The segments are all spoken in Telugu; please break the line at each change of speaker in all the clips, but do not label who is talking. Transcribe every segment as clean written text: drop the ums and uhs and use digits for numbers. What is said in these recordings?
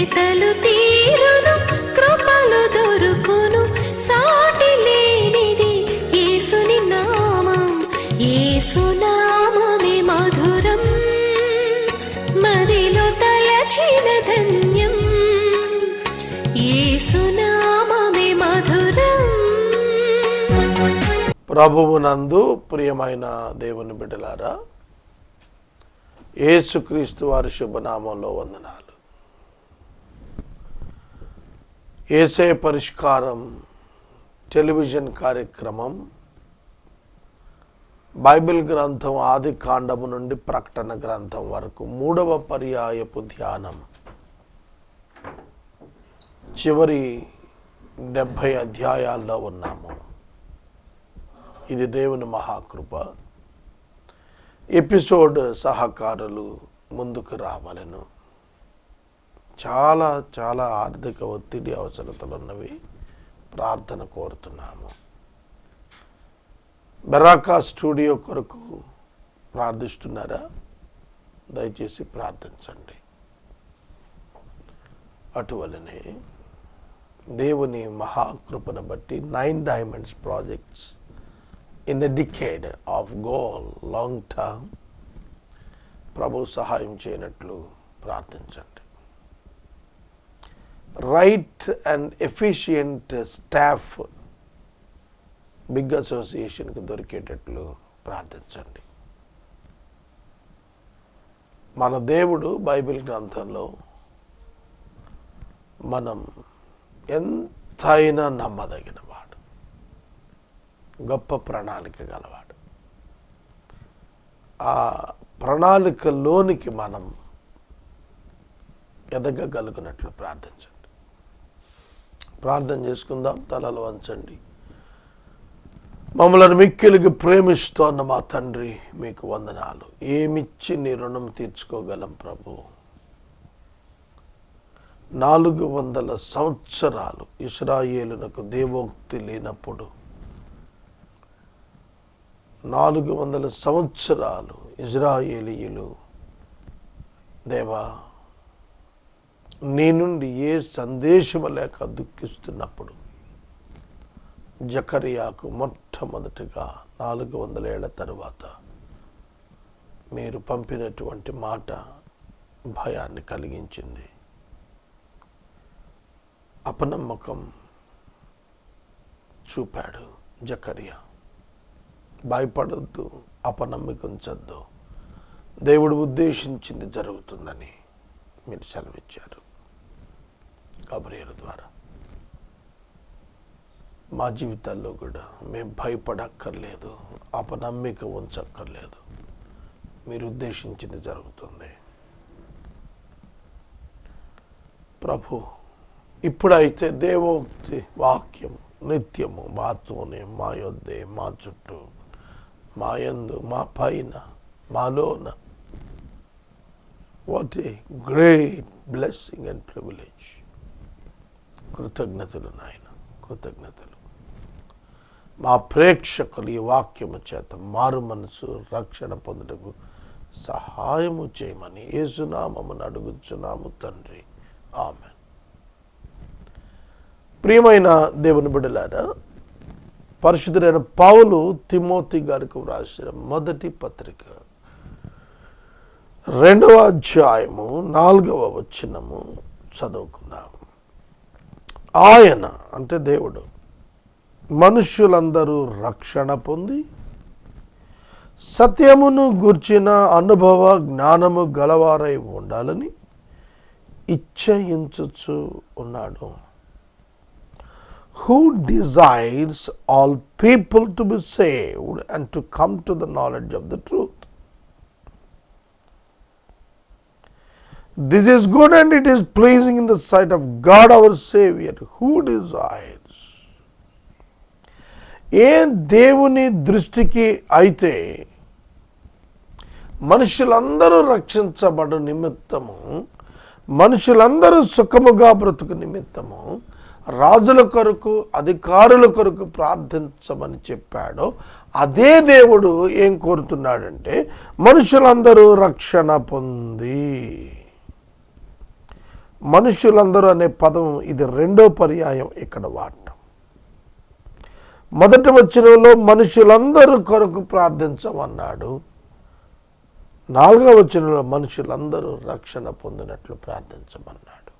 వెతలు తీరును, కృపలు దొరుకును, సాటి లేనిది యేసుని నామం. యేసునామమే మధురం, మదిలో తలచిన ధన్యం. యేసునామమే మధురం.
ప్రభువునందు ప్రియమైన దేవుని బిడ్డలారా, యేసుక్రీస్తు వారి శుభనామంలో వందనాలు. యేసే పరిష్కారం టెలివిజన్ కార్యక్రమం బైబిల్ గ్రంథం ఆది కాండము నుండి ప్రకటన గ్రంథం వరకు 3వ పర్యాయపు ధ్యానం. చివరి 70 అధ్యాయాల్లో ఉన్నాము. ఇది దేవుని మహాకృప. ఎపిసోడ్ సహకారులు ముందుకు రావాలను. చాలా చాలా ఆర్థిక ఒత్తిడి అవసరతలు ఉన్నవి. ప్రార్థన కోరుతున్నాము. బెరాకా స్టూడియో కొరకు ప్రార్థిస్తున్నారా? దయచేసి ప్రార్థించండి. అటువలనే దేవుని మహాకృపను బట్టి 9 diamonds projects in a decade of goal, long term, ప్రభు సహాయం చేయనట్లు ప్రార్థించండి. Right and efficient staff big అసోసియేషన్కి దొరికేటట్లు ప్రార్థించండి. మన దేవుడు బైబిల్ గ్రంథంలో మనం ఎంతైనా నమ్మదగిన గొప్ప ప్రణాళిక గలవాడు. ఆ ప్రణాళికలోనికి మనం ఎదగగలుగునట్లు ప్రార్థించండి. ప్రార్థన చేసుకుందాం. తలలు వంచండి. మమ్మల్ని మిక్కిలిగా ప్రేమిస్తోన్న మా తండ్రి, మీకు వందనాలు. ఏమిచ్చి నీ రుణం తీర్చుకోగలం ప్రభు. 400 సంవత్సరాలు ఇశ్రాయేలునకు దేవోక్తి లేనప్పుడు, 400 సంవత్సరాలు ఇజ్రాయేలీయులు దేవా నీ నుండి ఏ సందేశము లేక దుఃఖిస్తున్నప్పుడు, జకరియాకు మొట్టమొదటిగా 400 ఏళ్ల తరువాత మీరు పంపినటువంటి మాట భయాన్ని కలిగించింది. అపనమ్మకం చూపాడు జకరియా. భయపడద్దు, అపనమ్మకించద్దు, దేవుడు ఉద్దేశించింది జరుగుతుందని మీరు సెలవిచ్చారు గబ్రియేలు ద్వారా. మా జీవితాల్లో కూడా మేము భయపడక్కర్లేదు, అపనమ్మిక ఉంచక్కర్లేదు. మీరు ఉద్దేశించింది జరుగుతుంది ప్రభు. ఇప్పుడైతే దేవోక్తి వాక్యము నిత్యము మాతోనే, మా యొద్దే, మా చుట్టూ, మా యందు, మా పైన, మాలోన. What a great blessing and privilege. కృతజ్ఞతలు నాయన, కృతజ్ఞతలు. మా ప్రేక్షకులు ఈ వాక్యము చేత మారు మనసు, రక్షణ పొందుటకు సహాయము చేయమని యేసునామమున అడుగుచున్నాము తండ్రి. ఆమేన్. ప్రియమైన దేవుని బిడ్డలారా, పరిశుద్ధుడైన పౌలు తిమోతి గారికి వ్రాసిన మొదటి పత్రిక 2వ అధ్యాయము 4వ వచనము చదువుకుందాం. ఆయన అంటే దేవుడు మనుష్యులందరూ రక్షణ పొంది సత్యమును గూర్చిన అనుభవ జ్ఞానము గలవారై ఉండాలని ఇచ్చయించుచు ఉన్నాడు. Who desires all people to be saved and to come to the knowledge of the truth. This is good and it is pleasing in the sight of God our Savior, who desires. ఏ దేవుని దృష్టికి అయితే మనుషులందరూ రక్షించబడు నిమిత్తము, మనుషులందరూ సుఖముగా బ్రతుకు నిమిత్తము రాజుల కొరకు, అధికారుల కొరకు ప్రార్థించమని చెప్పాడో అదే దేవుడు ఏం కోరుతున్నాడంటే మనుషులందరూ రక్షణ పొంది, మనుషులందరూ అనే పదం ఇది రెండో పర్యాయం ఇక్కడ వాడటం. మొదటి వచనంలో మనుషులందరూ కొరకు ప్రార్థించమన్నాడు. 4వ వచనంలో మనుషులందరూ రక్షణ పొందినట్లు ప్రార్థించమన్నాడు.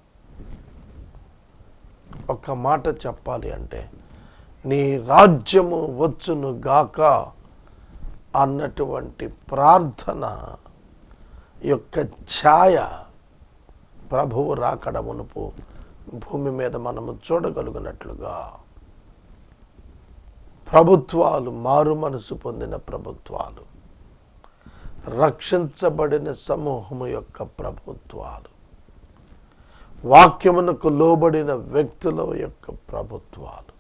ఒక్క మాట చెప్పాలి అంటే, నీ రాజ్యము వచ్చును గాక అన్నటువంటి ప్రార్థన యొక్క ఛాయ ప్రభువు రాకడ మునుపు భూమి మీద మనము చూడగలిగినట్లుగా ప్రభుత్వాలు, మారు మనసు పొందిన ప్రభుత్వాలు, రక్షించబడిన సమూహము యొక్క ప్రభుత్వాలు, వాక్యమునకు లోబడిన వ్యక్తుల యొక్క ప్రభుత్వాలు,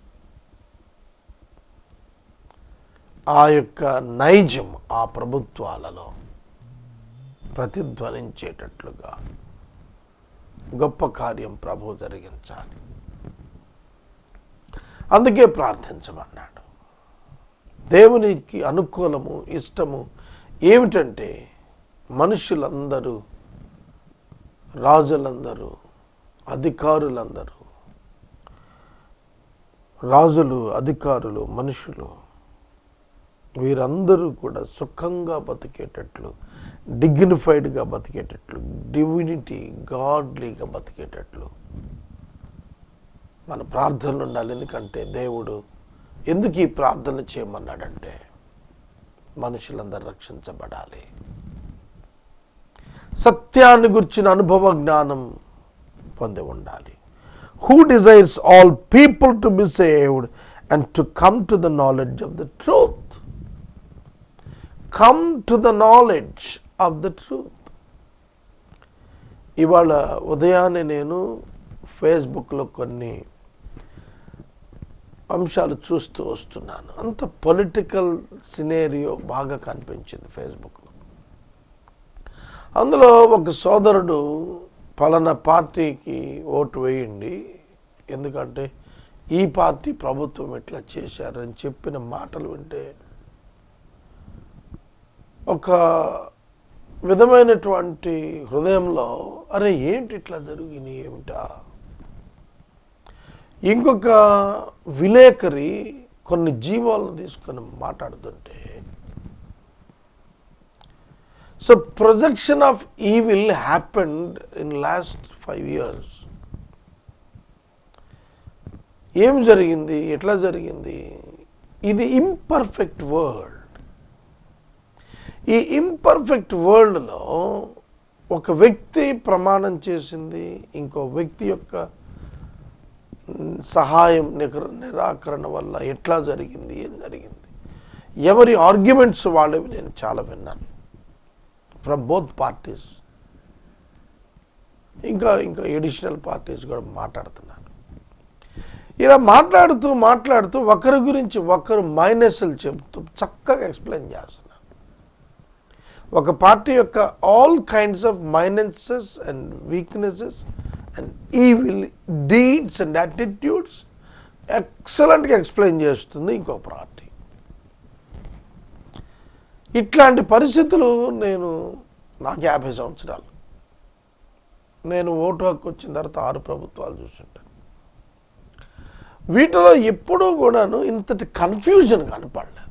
ఆ యొక్క నైజం ఆ ప్రభుత్వాలలో ప్రతిధ్వనించేటట్లుగా గొప్ప కార్యం ప్రభు జరిగించాలి. అందుకే ప్రార్థించమన్నాడు. దేవునికి అనుకూలము, ఇష్టము ఏమిటంటే మనుషులందరూ, రాజులందరూ, అధికారులందరూ, రాజులు, అధికారులు, మనుషులు వీరందరూ కూడా సుఖంగా బతికేటట్లు, డిగ్నిఫైడ్గా బతికేటట్లు, డివినిటీ, గాడ్లీగా బతికేటట్లు మన ప్రార్థనలు ఉండాలి. ఎందుకంటే దేవుడు ఎందుకు ఈ ప్రార్థన చేయమన్నాడంటే మనుషులందరూ రక్షించబడాలి. సత్యాన్ని గురించిన అనుభవ జ్ఞానం పొంది ఉండాలి. Who desires all people to be saved and to come to the knowledge of the truth. Come to the knowledge of the truth. ఇవాళ ఉదయాన్నే నేను ఫేస్బుక్లో కొన్ని అంశాలు చూస్తూ వస్తున్నాను. అంత పొలిటికల్ సినేరియో బాగా కనిపించింది ఫేస్బుక్లో. అందులో ఒక సోదరుడు పలానా పార్టీకి ఓటు వేయండి, ఎందుకంటే ఈ పార్టీ ప్రభుత్వం ఇట్లా చేశారని చెప్పిన మాటలు వింటే ఒక విధమైనటువంటి హృదయంలో అరే ఏంటి ఇట్లా జరిగినాయి ఏమిటా. ఇంకొక విలేకరి కొన్ని జీవాలను తీసుకొని మాట్లాడుతుంటే, so projection of evil happened in last 5 years. ఏం జరిగింది, ఎట్లా జరిగింది? ఇది ఇంపర్ఫెక్ట్ వరల్డ్. ఈ ఇంపర్ఫెక్ట్ వరల్డ్లో ఒక వ్యక్తి ప్రమాణం చేసింది ఇంకో వ్యక్తి యొక్క సహాయం నిరాకరణ వల్ల ఎట్లా జరిగింది, ఏం జరిగింది, ఎవరి ఆర్గ్యుమెంట్స్ వాళ్ళవి నేను చాలా విన్నాను ఫ్రమ్ బోత్ పార్టీస్. ఇంకా ఎడిషనల్ పార్టీస్ కూడా మాట్లాడుతున్నారు. ఇలా మాట్లాడుతూ ఒకరి గురించి ఒకరు మైనస్లు చెబుతూ చక్కగా ఎక్స్ప్లెయిన్ చేస్తున్నారు. ఒక పార్టీ యొక్క all kinds of minuses and weaknesses and evil deeds and attitudes ఎక్సలెంట్గా ఎక్స్ప్లెయిన్ చేస్తుంది ఇంకో పార్టీ. ఇట్లాంటి పరిస్థితులు నాకు 50 సంవత్సరాలు, నేను ఓటు హక్కు వచ్చిన తర్వాత 6 ప్రభుత్వాలు చూస్తుంటాను. వీటిలో ఎప్పుడూ కూడాను ఇంతటి కన్ఫ్యూజన్ కనపడలేదు.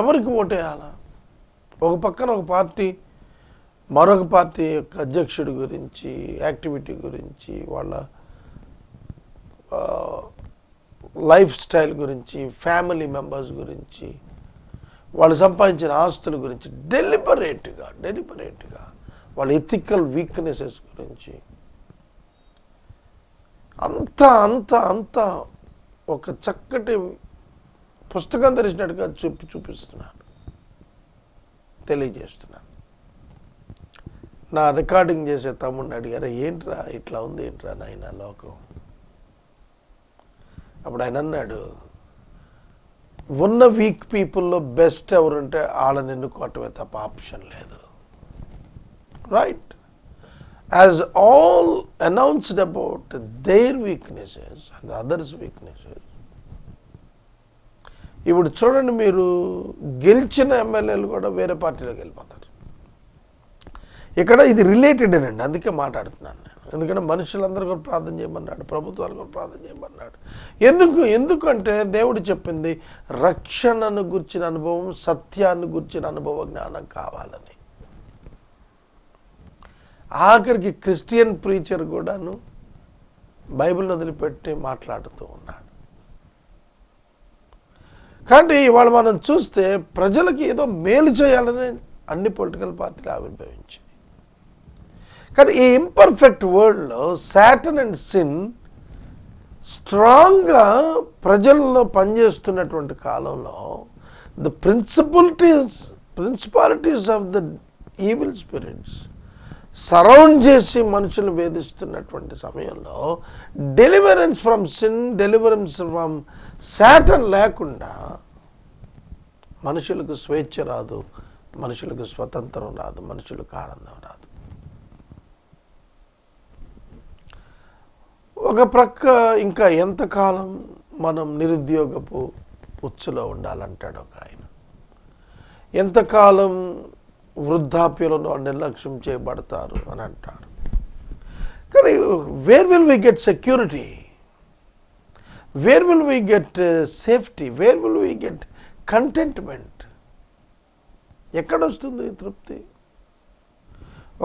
ఎవరికి ఓటేయాలా? ఒక పక్కన ఒక పార్టీ మరొక పార్టీ యొక్క అధ్యక్షుడి గురించి, యాక్టివిటీ గురించి, వాళ్ళ లైఫ్ స్టైల్ గురించి, ఫ్యామిలీ మెంబర్స్ గురించి, వాళ్ళు సంపాదించిన ఆస్తుల గురించి డెలిబరేట్గా వాళ్ళ ఎథికల్ వీక్నెసెస్ గురించి అంతా ఒక చక్కటి పుస్తకం తెరిచినట్టుగా చూపిస్తున్నాను, తెలియజేస్తున్నాను. నా రికార్డింగ్ చేసే తమ్ముడిని అడిగారు, ఏంట్రా ఇట్లా ఉంది, ఏంట్రా నాయన లోకం. అప్పుడు ఆయన అన్నాడు, ఉన్న వీక్ పీపుల్లో బెస్ట్ ఎవరుంటే వాళ్ళని ఎన్నుకోవటమే తప్ప ఆప్షన్ లేదు. Right? As all announced about their weaknesses and others weaknesses. ఇప్పుడు చూడండి, మీరు గెలిచిన ఎమ్మెల్యేలు కూడా వేరే పార్టీలోకి వెళ్ళిపోతారు. ఇక్కడ ఇది రిలేటెడ్ అండి, అందుకే మాట్లాడుతున్నాను నేను. ఎందుకంటే మనుషులందరూ కూడా ప్రార్థన చేయమన్నాడు, ప్రభుత్వాలు కూడా ప్రార్థన చేయమన్నాడు. ఎందుకంటే దేవుడు చెప్పింది రక్షణను గుర్చిన అనుభవం, సత్యాన్ని గుర్చిన అనుభవ జ్ఞానం కావాలని. ఆఖరికి క్రిస్టియన్ ప్రీచర్ కూడాను బైబిల్ని వదిలిపెట్టి మాట్లాడుతూ ఉన్నాడు. కానీ ఇవాళ మనం చూస్తే ప్రజలకి ఏదో మేలు చేయాలని అన్ని పొలిటికల్ పార్టీలు ఆవిర్భవించాయి. కానీ ఈ ఇంపర్ఫెక్ట్ వరల్డ్లో సాటన్ అండ్ సిన్ స్ట్రాంగ్గా ప్రజల్లో పనిచేస్తున్నటువంటి కాలంలో the principalities of the evil spirits surround చేసి మనుషులు వేధిస్తున్నటువంటి సమయంలో deliverance from sin, deliverance from Satan లేకుండా మనుషులకు స్వేచ్ఛ రాదు, మనుషులకు స్వతంత్రం రాదు, మనుషులకు ఆనందం రాదు. ఒక ప్రక్క ఇంకా ఎంతకాలం మనం నిరుద్యోగపు ఉచ్చులో ఉండాలంటాడు ఒక ఆయన. ఎంతకాలం వృద్ధాప్యంలో నిర్లక్ష్యం చేయబడతారు అని అంటారు. కానీ where will we get security, where will we get safety, where will we get contentment? ఎక్కడొస్తుంది తృప్తి?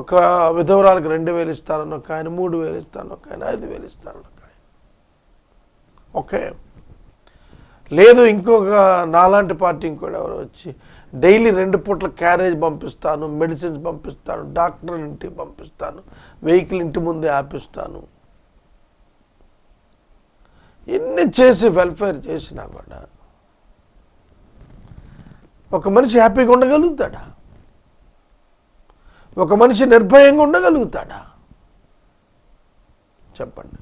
ఒక విధవరాలకు 2,000 ఇస్తానని ఒక ఆయన, 3,000 ఇస్తాను ఒక ఆయన, 5,000 ఇస్తాను ఒక ఆయన. ఓకే, లేదు ఇంకొక నాలాంటి పార్టీ ఇంకోటి ఎవరో వచ్చి డైలీ 2 పూట్ల క్యారేజ్ పంపిస్తాను, మెడిసిన్స్ పంపిస్తాను, డాక్టర్ ఇంటికి పంపిస్తాను, వెహికల్ ఇంటి ముందే ఆపిస్తాను. ఎన్ని చేసి వెల్ఫేర్ చేసినా కూడా ఒక మనిషి హ్యాపీగా ఉండగలుగుతాడా? ఒక మనిషి నిర్భయంగా ఉండగలుగుతాడా? చెప్పండి.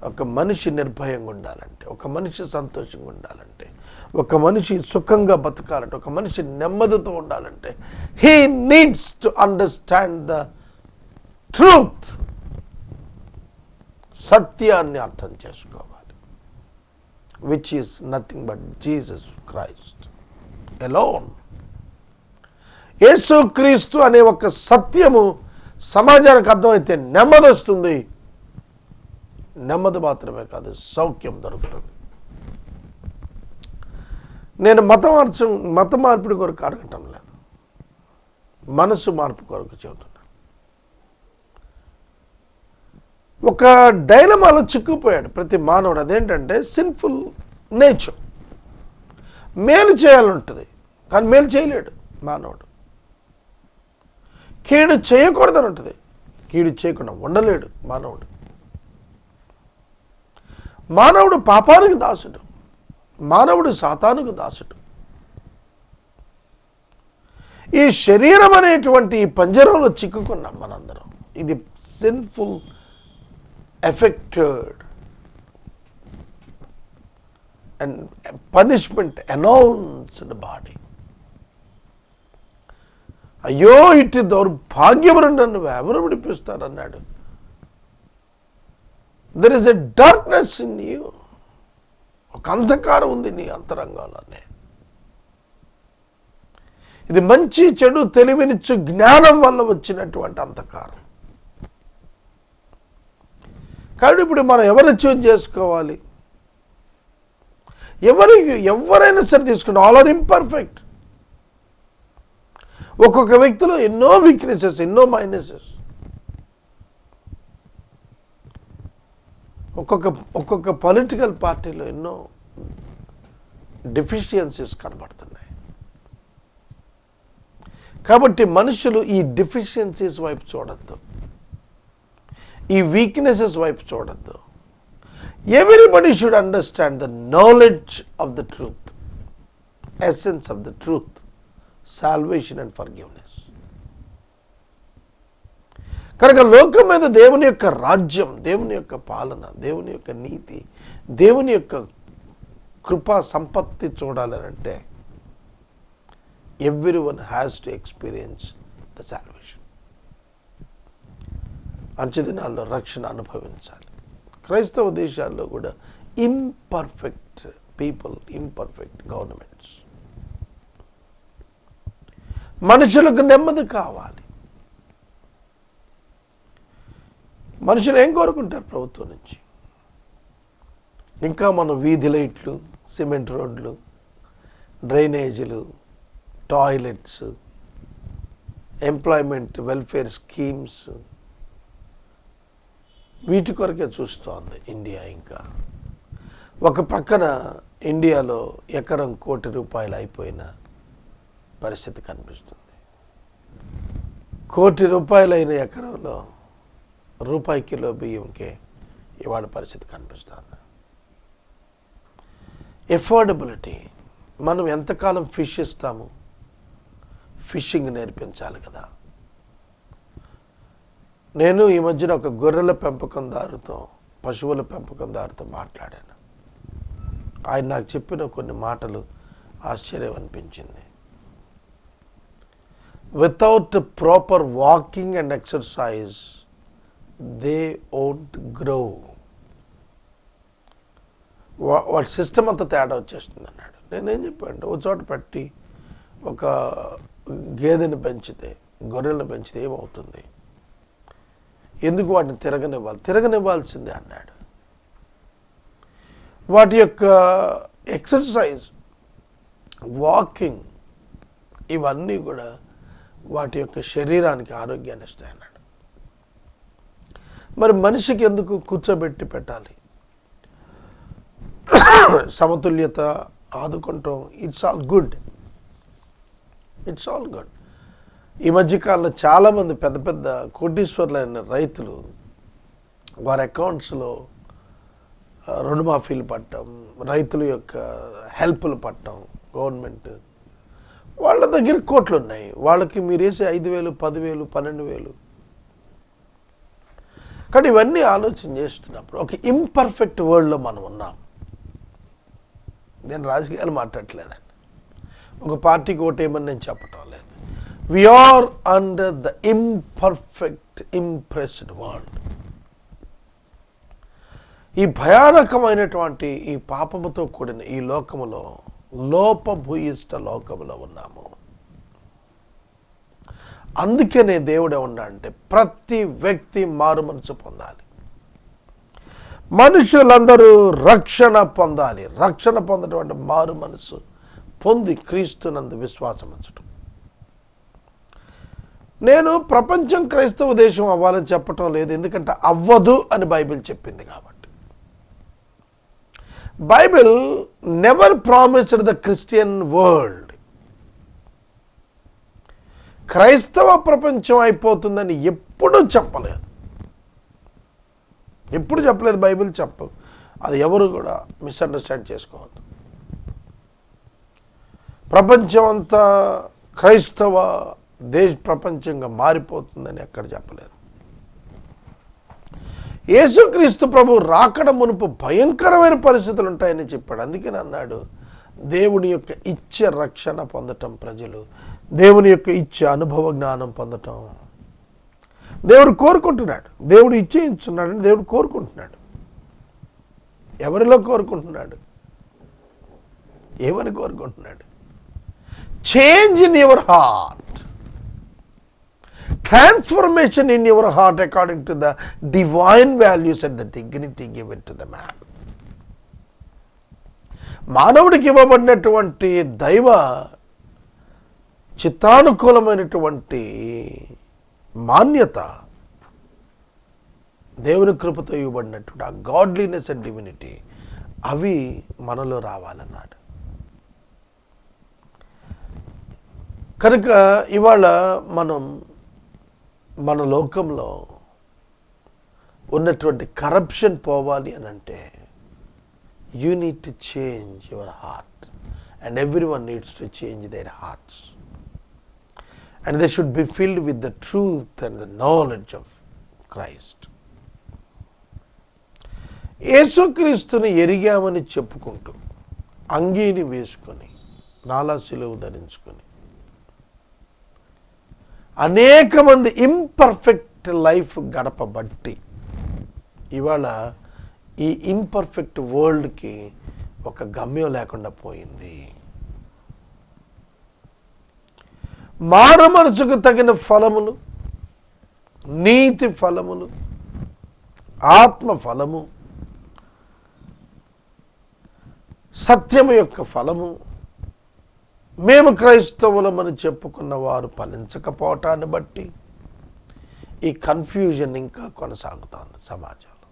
ఒక మనిషి నిర్భయంగా ఉండాలంటే, ఒక మనిషి సంతోషంగా ఉండాలంటే, ఒక మనిషి సుఖంగా బతకాలంటే, ఒక మనిషి నెమ్మదితో ఉండాలంటే he needs to understand the truth. సత్యాన్ని అర్థం చేసుకోవాలి. Which is nothing but Jesus Christ alone. యేసుక్రీస్తు అనే ఒక సత్యము సమాజానికి అర్థమైతే నెమ్మది వస్తుంది. నెమ్మది మాత్రమే కాదు, సౌఖ్యం దొరుకుతుంది. నేను మత మార్పిడి కొరకు అడగటం లేదు, మనసు మార్పు కొరకు చెబుతున్నా. ఒక డైలమాలో చిక్కుపోయాడు ప్రతి మానవుడు. అదేంటంటే సిన్ఫుల్ నేచర్. మేలు చేయాలంటుంది కానీ మేలు చేయలేడు మానవుడు. కీడు చేయకూడదని ఉంటుంది, కీడు చేయకుండా ఉండలేడు మానవుడు. మానవుడు పాపానికి దాసుడు, మానవుడు సాతానుకు దాసుడు. ఈ శరీరం అనేటువంటి ఈ పంజరంలో చిక్కుకున్నాం మనందరం. ఇది sinful affected and punishment announced body. అయ్యో ఇటు దౌర్భాగ్యమును నన్ను ఎవరు విడిపిస్తారన్నాడు. There is a darkness in you. ఒక అంధకారం ఉంది నీ అంతరంగంలోనే. ఇది మంచి చెడు తెలివినిచ్చు జ్ఞానం వల్ల వచ్చినటువంటి అంధకారం. కాబట్టి ఇప్పుడు మనం ఎవరు చూజ్ చేసుకోవాలి? ఎవరైనా సరే తీసుకుంటే ఆల్ ఆర్ ఇంపర్ఫెక్ట్. ఒక్కొక్క వ్యక్తిలో ఎన్నో వీక్నెసెస్, ఎన్నో మైనసెస్. ఒక్కొక్క పొలిటికల్ పార్టీలో ఎన్నో డెఫిషియన్సీస్ కనబడుతున్నాయి. కాబట్టి మనుషులు ఈ డెఫిషియన్సీస్ వైపు చూడద్దు, ఈ వీక్నెసెస్ వైపు చూడద్దు. Everybody should understand the knowledge of the truth, essence of the truth, salvation and forgiveness. కనుక లోకం మీద దేవుని యొక్క రాజ్యం, దేవుని యొక్క పాలన, దేవుని యొక్క నీతి, దేవుని యొక్క కృపా సంపత్తి చూడాలంటే everyone has to experience the salvation. అంచె దినాల్లో రక్షణ అనుభవించాలి. క్రైస్తవ దేశాల్లో కూడా ఇంపర్ఫెక్ట్ పీపుల్, ఇంపర్ఫెక్ట్ గవర్నమెంట్స్. మనుషులకు నెమ్మది కావాలి, మనుషులు ఏం కోరుకుంటారు ప్రభుత్వం నుంచి? ఇంకా మనం వీధి లైట్లు, సిమెంట్ రోడ్లు, డ్రైనేజీలు, టాయిలెట్స్, ఎంప్లాయ్మెంట్ వెల్ఫేర్ స్కీమ్స్, వీటి కొరకే చూస్తోంది ఇండియా. ఇంకా ఒక ప్రక్కన ఇండియాలో ఎకరం ₹1,00,00,000 అయిపోయిన పరిస్థితి కనిపిస్తుంది. ₹1,00,00,000 అయిన ఎకరంలో రూపాయి కిలో బియ్యంకే ఇవాళ పరిస్థితి కనిపిస్తుంది. ఎఫోర్డబిలిటీ, మనం ఎంతకాలం ఫిష్ ఇస్తాము? ఫిషింగ్ నేర్పించాలి కదా. నేను ఈ మధ్యన ఒక గొర్రెల పెంపకందారుతో, పశువుల పెంపకందారుతో మాట్లాడాను. ఆయన నాకు చెప్పిన కొన్ని మాటలు ఆశ్చర్యం అనిపించింది. Without proper walking and exercise they won't grow. వాటి సిస్టమ్ అంతా తేడా వచ్చేస్తుంది అన్నాడు. నేనేం చెప్పాను, ఒక చోట పెట్టి ఒక గేదెని పెంచితే, గొర్రెలను పెంచితే ఏమవుతుంది? ఎందుకు వాటిని తిరగనివ్వాల్సిందే అన్నాడు. వాటి యొక్క ఎక్సర్సైజ్, వాకింగ్, ఇవన్నీ కూడా వాటి యొక్క శరీరానికి ఆరోగ్యాన్ని ఇస్తాయి అన్నాడు. మరి మనిషికి ఎందుకు కూర్చోబెట్టి పెట్టాలి? సమతుల్యత, ఆదుకుంటాం, ఇట్స్ ఆల్ గుడ్. ఈ మధ్యకాలంలో చాలామంది పెద్ద పెద్ద కోటీశ్వర్లైన రైతులు వారి అకౌంట్స్లో రుణమాఫీలు పట్టడం, రైతుల యొక్క హెల్ప్లు పట్టడం, గవర్నమెంట్ వాళ్ళ దగ్గర కోట్లు ఉన్నాయి. వాళ్ళకి మీరు వేసే 5,000, 10,000, 12,000. కానీ ఇవన్నీ ఆలోచన చేస్తున్నప్పుడు ఒక ఇంపర్ఫెక్ట్ వరల్డ్లో మనం ఉన్నాం. నేను రాజకీయాలు మాట్లాడట్లేదండి, ఒక పార్టీకి ఓటేయమని నేను చెప్పటం లేదు. We are under the imperfect, impressed world. ఈ భయానకమైనటువంటి ఈ పాపముతో కూడిన ఈ లోకములో, లోపభూయిష్ట లోకములో ఉన్నాము. అందుకనే దేవుడు ఏమన్నా అంటే ప్రతి వ్యక్తి మారు మనసు పొందాలి. మనుషులందరూ రక్షణ పొందాలి. రక్షణ పొందడం అంటే మారు మనసు పొంది క్రీస్తునందు విశ్వాసం ఉంచడం. నేను ప్రపంచం క్రైస్తవ దేశం అవ్వాలని చెప్పటం లేదు, ఎందుకంటే అవ్వదు అని బైబిల్ చెప్పింది కాబట్టి. Bible never promised the Christian world. క్రైస్తవ ప్రపంచం అయిపోతుందని ఎప్పుడూ చెప్పలేదు, ఎప్పుడు చెప్పలేదు. బైబిల్ చెప్పదు. అది ఎవరు కూడా మిస్అండర్స్టాండ్ చేసుకోవద్దు. ప్రపంచం అంతా క్రైస్తవ ప్రపంచంగా మారిపోతుందని ఎక్కడ చెప్పలేదు. యేసుక్రీస్తు ప్రభు రాకడ మునుపు భయంకరమైన పరిస్థితులు ఉంటాయని చెప్పాడు. అందుకని అన్నాడు, దేవుని యొక్క ఇచ్చే రక్షణ పొందటం, ప్రజలు దేవుని యొక్క ఇచ్చే అనుభవ జ్ఞానం పొందటం దేవుడు కోరుకుంటున్నాడు. దేవుడు ఇచ్చేయించున్నాడని దేవుడు కోరుకుంటున్నాడు. ఎవరిలో కోరుకుంటున్నాడు? ఏమని కోరుకుంటున్నాడు? Change in your heart, transformation in your heart according to the divine values and the dignity given to the man. మానవుడికి ఇవ్వబడినటువంటి దైవ చిత్తానుకూలమైనటువంటి మాన్యత, దేవుని కృపతో ఇవ్వబడినటువంటి ఆ గాడ్లీనెస్ అండ్ డివినిటీ, అవి మనలో రావాలన్నాడు. కనుక ఇవాళ మనం మన లోకంలో ఉన్నటువంటి కరప్షన్ పోవాలి అని అంటే you need to change your heart, and everyone needs to change their hearts, and they should be filled with the truth and the knowledge of Christ. యేసుక్రీస్తుని ఎరిగామని చెప్పుకుంటూ అంగీని వేసుకొని నాలా సిలువ ధరించుకొని అనేక మంది ఇంపర్ఫెక్ట్ లైఫ్ గడపబట్టి ఇవాళ ఈ ఇంపర్ఫెక్ట్ వరల్డ్కి ఒక గమ్యం లేకుండా పోయింది. మారు మనసుకు తగిన ఫలములు, నీతి ఫలములు, ఆత్మ ఫలము, సత్యము యొక్క ఫలము మేము క్రైస్తవులమని చెప్పుకున్న వారు ఫలించకపోవటాన్ని బట్టి ఈ కన్ఫ్యూజన్ ఇంకా కొనసాగుతోంది సమాజంలో.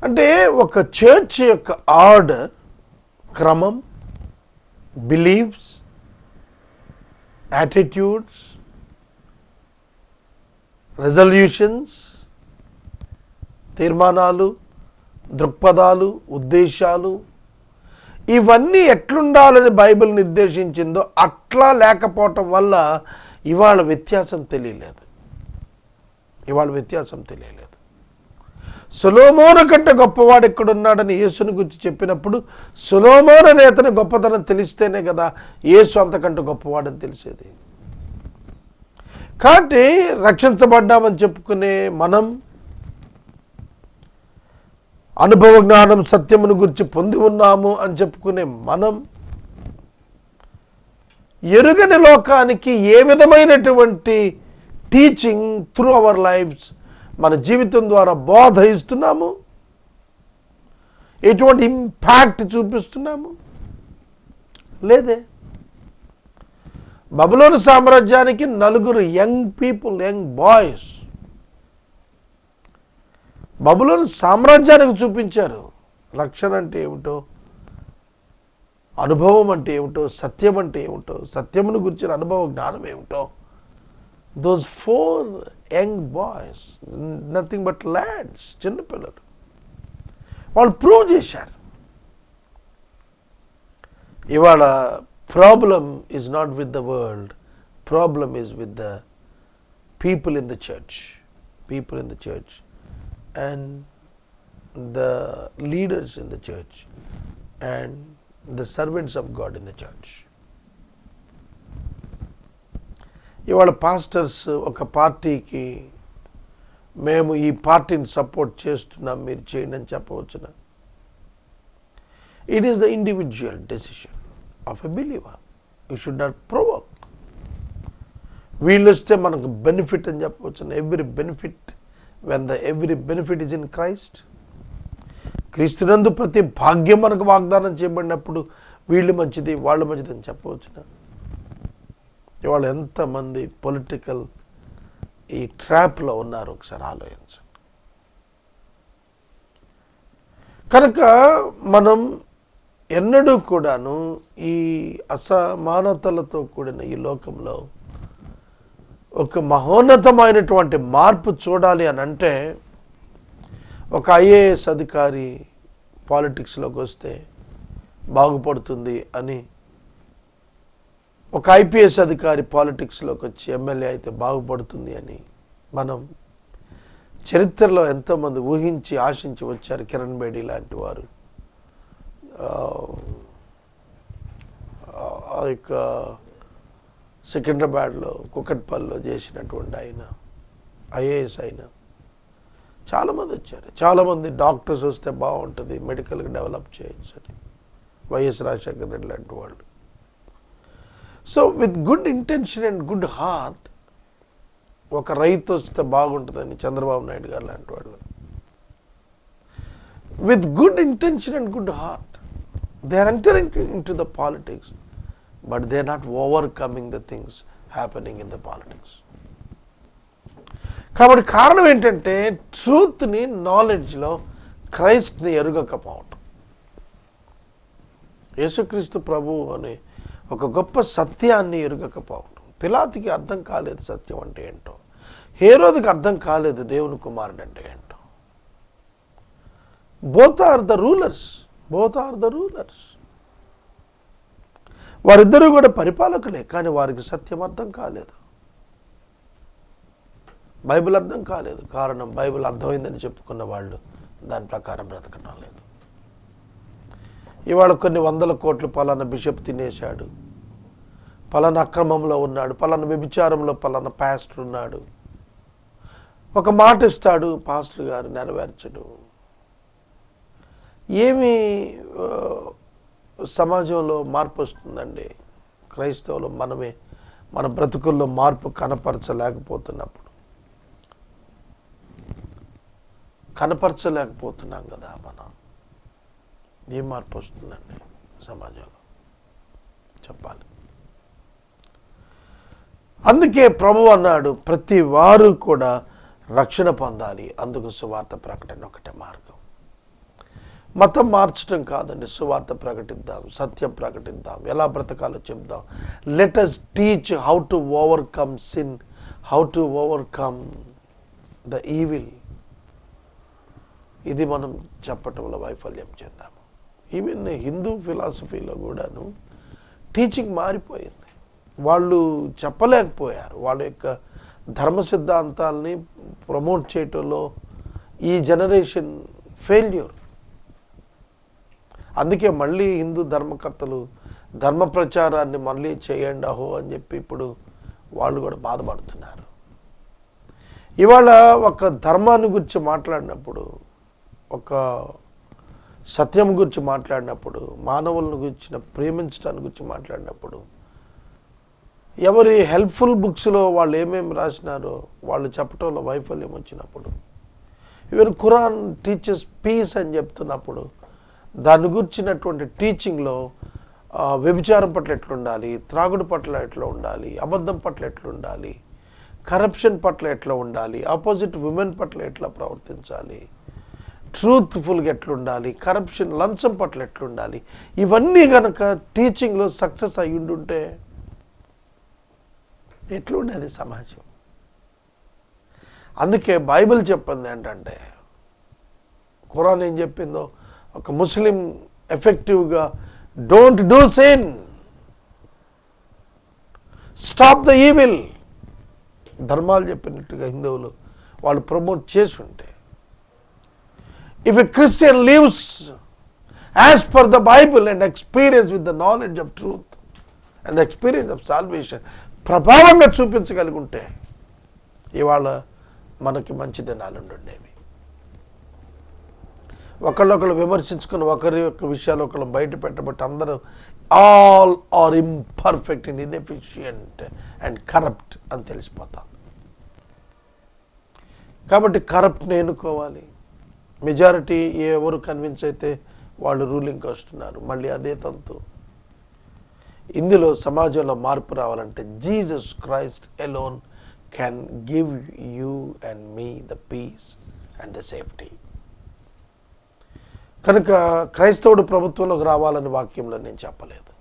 అంటే ఒక చర్చ్ యొక్క ఆర్డర్, క్రమం, బిలీఫ్స్, యాటిట్యూడ్స్, రెజల్యూషన్స్, తీర్మానాలు, దృక్పథాలు, ఉద్దేశాలు, ఇవన్నీ ఎట్లుండాలని బైబిల్ నిర్దేశించిందో అట్లా లేకపోవటం వల్ల ఇవాళ వ్యత్యాసం తెలియలేదు. సొలొమోను కంటే గొప్పవాడు ఎక్కడున్నాడని యేసుని గురించి చెప్పినప్పుడు సొలొమోను అనే అతని గొప్పతనం తెలిస్తేనే కదా యేసు అంతకంటే గొప్పవాడని తెలిసేది. కాబట్టి రక్షించబడ్డామని చెప్పుకునే మనం, అనుభవ జ్ఞానం సత్యమును గురించి పొంది ఉన్నాము అని చెప్పుకునే మనం, ఎరుగని లోకానికి ఏ విధమైనటువంటి టీచింగ్ త్రూ అవర్ లైఫ్స్, మన జీవితం ద్వారా బోధ ఇస్తున్నాము, ఎటువంటి ఇంపాక్ట్ చూపిస్తున్నాము? లేదే. బబులోను సామ్రాజ్యానికి 4 యంగ్ పీపుల్, యంగ్ బాయ్స్ బబులోను సామ్రాజ్యానికి చూపించారు రక్షణ అంటే ఏమిటో, అనుభవం అంటే ఏమిటో, సత్యం అంటే ఏమిటో, సత్యమును గురించిన అనుభవ జ్ఞానం ఏమిటో. Those 4 young boys, nothing but lads, చిన్నపిల్లలు, వాళ్ళు ప్రూవ్ చేశారు. ఇవాళ problem is not with the world, problem is with the people in the church, and the leaders in the church and the servants of God in the church. ఇవాళ పాస్టర్స్ ఒక పార్టీకి మేము ఈ పార్టీని సపోర్ట్ చేస్తున్నాం, మీరు చేయండి అని చెప్పవచ్చునా? It is the individual decision of a believer. You should not provoke. వీళ్ళు వస్తే మనకు బెనిఫిట్ అని చెప్పవచ్చునా? Every benefit when the every benefit is in Christ. క్రీస్తునందు ప్రతి భాగ్యం మనకు వాగ్దానం చేయబడినప్పుడు వీళ్ళు మంచిది, వాళ్ళు మంచిది అని చెప్పవచ్చునా? ఇవాళ ఎంతమంది పొలిటికల్ ఈ ట్రాప్లో ఉన్నారు ఒకసారి ఆలోచించండి. కనుక మనం ఎన్నడూ కూడాను ఈ అసమానతలతో కూడిన ఈ లోకంలో ఒక మహోన్నతమైనటువంటి మార్పు చూడాలి అని అంటే, ఒక ఐఏఎస్ అధికారి పాలిటిక్స్లోకి వస్తే బాగుపడుతుంది అని, ఒక ఐపీఎస్ అధికారి పాలిటిక్స్లోకి వచ్చి ఎమ్మెల్యే అయితే బాగుపడుతుంది అని మనం చరిత్రలో ఎంతోమంది ఊహించి ఆశించి వచ్చారు. కిరణ్ బేడి లాంటి వారు, ఆ యొక్క సికింద్రాబాద్లో కుకట్పల్లిలో చేసినటువంటి ఆయన ఐఏఎస్ అయినా చాలామంది వచ్చారు. చాలామంది డాక్టర్స్ వస్తే బాగుంటుంది, మెడికల్గా డెవలప్ చేయొచ్చు అని వైఎస్ రాజశేఖర రెడ్డి లాంటి వాళ్ళు. So with good intention and good heart ఒక రైతు వస్తే బాగుంటుందని చంద్రబాబు నాయుడు గారు లాంటి వాళ్ళు, with good intention and good heart they are entering into the politics, but they are not overcoming the things happening in the politics. కాబట్టి కారణం ఏంటంటే ట్రూత్ని, నాలెడ్జ్లో క్రైస్ట్ని ఎరుగకపోవటం. యేసుక్రీస్తు ప్రభు అనే ఒక గొప్ప సత్యాన్ని ఎరుగకపోవటం. పిలాతుకి అర్థం కాలేదు సత్యం అంటే ఏంటో, హేరోదుకి అర్థం కాలేదు దేవుని కుమారుడు అంటే ఏంటో. Both are the rulers. వారిద్దరూ కూడా పరిపాలకులే, కానీ వారికి సత్యం అర్థం కాలేదు, బైబిల్ అర్థం కాలేదు. కారణం బైబిల్ అర్థమైందని చెప్పుకున్న వాళ్ళు దాని ప్రకారం బ్రతకడం లేదు. ఇవాళ కొన్ని 100 కోట్లు పలానా బిషప్ తినేశాడు, పలానా అక్రమంలో ఉన్నాడు, పలానా వ్యభిచారంలో పలానా పాస్టర్ ఉన్నాడు, ఒక మాట ఇస్తాడు పాస్టర్ గారు నెరవేర్చడు. ఏమి సమాజంలో మార్పు వస్తుందండి? క్రైస్తవులు మనమే మన బ్రతుకుల్లో మార్పు కనపరచలేకపోతున్నప్పుడు కనపరచలేకపోతున్నాం కదా మనం. ఏం మార్పు వస్తుందండి సమాజంలో చెప్పాలి. అందుకే ప్రభువు అన్నాడు, ప్రతి వారు కూడా రక్షణ పొందాలి, అందుకు సువార్త ప్రకటన ఒకటే మార్గం. మతం మార్చడం కాదండి, సువార్త ప్రకటిద్దాం, సత్యం ప్రకటిద్దాం, ఎలా బ్రతకాలో చెప్దాం. Let us teach how to overcome sin, how to overcome the evil. ఇది మనం చెప్పటంలో వైఫల్యం చెందాము. ఈవెన్ హిందూ ఫిలాసఫీలో కూడాను టీచింగ్ మారిపోయింది. వాళ్ళు చెప్పలేకపోయారు. వాళ్ళ యొక్క ధర్మ సిద్ధాంతాలని ప్రమోట్ చేయటంలో ఈ జనరేషన్ ఫెయిల్యూర్. అందుకే మళ్ళీ హిందూ ధర్మకర్తలు ధర్మ ప్రచారాన్ని మళ్ళీ చేయండి అహో అని చెప్పి ఇప్పుడు వాళ్ళు కూడా బాధపడుతున్నారు. ఇవాళ ఒక ధర్మాన్ని గురించి మాట్లాడినప్పుడు, ఒక సత్యం గురించి మాట్లాడినప్పుడు, మానవులను గురించిన ప్రేమించడాన్ని గురించి మాట్లాడినప్పుడు, ఎవరి హెల్ప్ఫుల్ బుక్స్లో వాళ్ళు ఏమేమి రాసినారో వాళ్ళు చెప్పటంలో వైఫల్యం వచ్చినప్పుడు, ఈవెన్ ఖురాన్ టీచర్స్ పీస్ అని చెప్తున్నప్పుడు దాని గురించినటువంటి టీచింగ్లో వ్యభిచారం పట్ల ఎట్లుండాలి, త్రాగుడు పట్ల ఎట్లా ఉండాలి, అబద్ధం పట్ల ఎట్లుండాలి, కరప్షన్ పట్ల ఎట్లా ఉండాలి, ఆపోజిట్ విమెన్ పట్ల ఎట్లా ప్రవర్తించాలి, ట్రూత్ఫుల్గా ఎట్లుండాలి, కరప్షన్ లంచం పట్ల ఎట్లుండాలి, ఇవన్నీ కనుక టీచింగ్లో సక్సెస్ అయ్యి ఉండుంటే ఎట్లుండేది సమాజం. అందుకే బైబిల్ చెప్పింది ఏంటంటే, ఖురాన్ ఏం చెప్పిందో, ఒక ముస్లిం ఎఫెక్టివ్గా don't do sin, stop the evil. ధర్మాలు చెప్పినట్టుగా హిందువులు వాళ్ళు ప్రమోట్ చేసి ఉంటే, if a Christian lives as per the Bible and experience with the knowledge of truth and the experience of salvation ప్రభావంగా చూపించగలిగి ఉంటే ఇవాళ మనకి మంచి దినాలు ఉండేవి. ఒకళ్ళొకళ్ళు విమర్శించుకుని ఒకరి యొక్క విషయాలు ఒకళ్ళు బయట పెట్టబట్టి అందరూ all are imperfect and inefficient and corrupt అని తెలిసిపోతాం. కాబట్టి కరప్ట్ని ఎన్నుకోవాలి. మెజారిటీ ఎవరు కన్విన్స్ అయితే వాళ్ళు రూలింగ్కి వస్తున్నారు. మళ్ళీ అదే తంతు. ఇందులో సమాజంలో మార్పు రావాలంటే Jesus Christ alone can give you and me the peace and the safety. కనుక క్రైస్తవుడు ప్రభుత్వంలోకి రావాలని వాక్యంలో నేను చెప్పలేదు.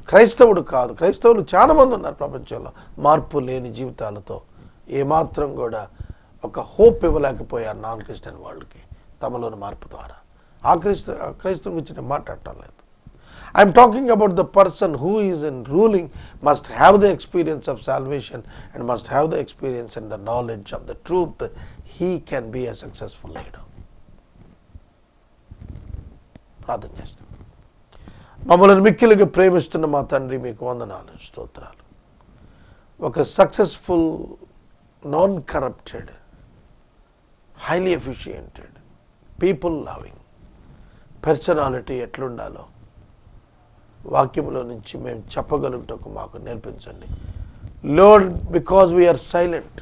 క్రైస్తవుడు కాదు, క్రైస్తవులు చాలామంది ఉన్నారు ప్రపంచంలో మార్పు లేని జీవితాలతో, ఏమాత్రం కూడా ఒక హోప్ ఇవ్వలేకపోయారు నాన్ క్రిస్టియన్ వరల్డ్కి తమలోని మార్పు ద్వారా. ఆ క్రైస్తవుల గురించి నేను మాట్లాడటం లేదు. I'm talking about the person who is in ruling must have the experience of salvation and must have the experience and the knowledge of the truth. He can be a successful leader. ప్రార్థన చేస్తాం. మమ్మల్ని మిక్కిలిగా ప్రేమిస్తున్న మా తండ్రి, మీకు వందనాలు, స్తోత్రాలు. ఒక successful, non corrupted, highly efficiented, people loving personality ఎట్లుండాలో వాక్యంలో నుంచి మేము చెప్పగలుగుటకు మాకు నేర్పించండి. Lord, because we are silent,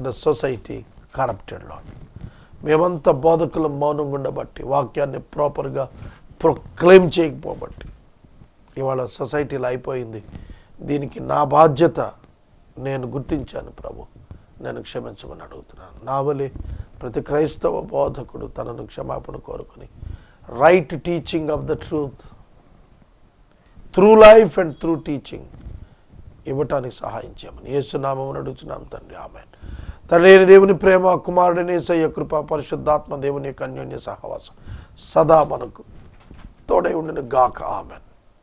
the society corrupted. Lord, మేమంతా బోధకుల మౌనంగా ఉండబట్టి, వాక్యాన్ని ప్రాపర్గా ప్రొక్లెయిమ్ చేయకపోబట్టి ఇవాళ సొసైటీలో అయిపోయింది. దీనికి నా బాధ్యత నేను గుర్తించాను ప్రభు, నేను క్షమించమని అడుగుతున్నాను. నా వలె ప్రతి క్రైస్తవ బోధకుడు తనను క్షమాపణ కోరుకొని right teaching of the truth through life and through teaching ఇవ్వటానికి సహాయం చేయమని యేసు నామమున అడుగుతున్నాం తండ్రి, ఆమేన్. తండ్రి అయిన దేవుని ప్రేమ, కుమారుడిని యేసయ్య కృప, పరిశుద్ధాత్మ దేవుని యొక్క అన్యోన్య సహవాసం సదా మనకు తోడై ఉండును గాక. ఆమేన్.